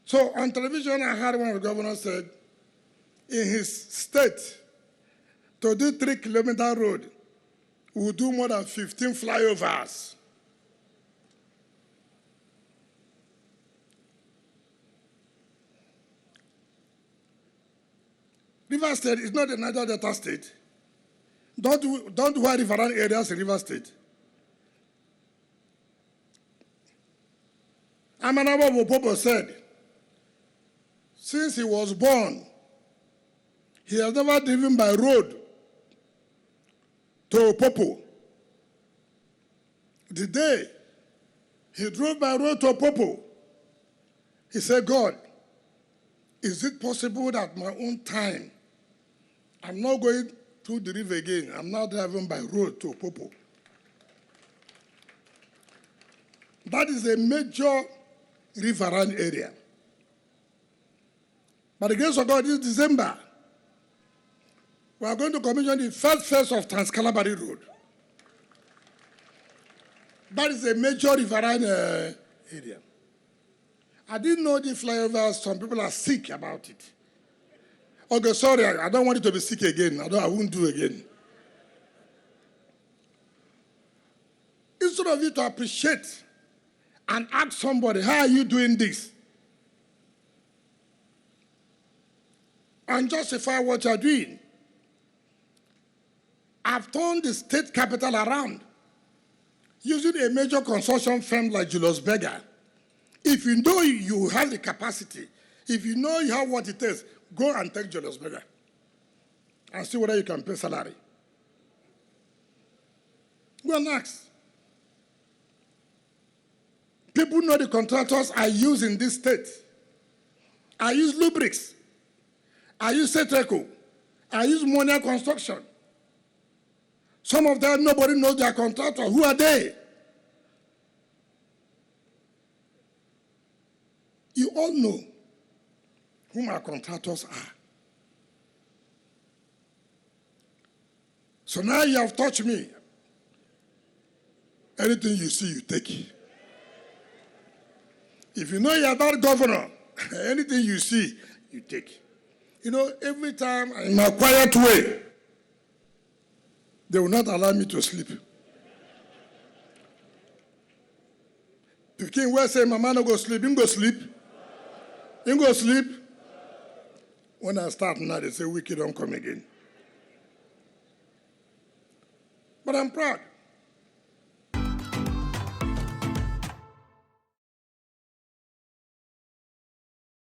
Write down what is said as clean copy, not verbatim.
So on television, I heard one of the governors said, in his state, to do 3-kilometer road, we will do more than 15 flyovers. River State is not a Niger Delta state. Don't worry around areas in River State. Amanabo Wopopo said, since he was born, he has never driven by road to Opopo. The day he drove by road to Opopo, he said, God, is it possible that my own time, I'm not going through the river again, I'm now driving by road to Opopo? That is a major riverine area. By the grace of God, this December, we are going to commission the first phase of Trans-Calabari Road. That is a major riverine area. I didn't know the flyover, some people are sick about it. Okay, sorry, I don't want you to be sick again. I won't do again. Instead of you to appreciate and ask somebody, how are you doing this? And justify what you're doing. I've turned the state capital around using a major consortium firm like Julius Berger. If you know you have the capacity, if you know you have what it takes, go and take Julius Berger and see whether you can pay salary. Go and ask. People know the contractors I use in this state. I use Lubrix. I use Seteco. I use Monia Construction. Some of them, nobody knows their contractor. Who are they? You all know whom our contractors are. So now you have touched me. Anything you see, you take. If you know you're that governor, anything you see, you take. You know, every time in my quiet way, they will not allow me to sleep. Pikin will say, Mama, no go sleep. Him go sleep. Him go sleep. When I start now, they say, Wike don't come again. But I'm proud.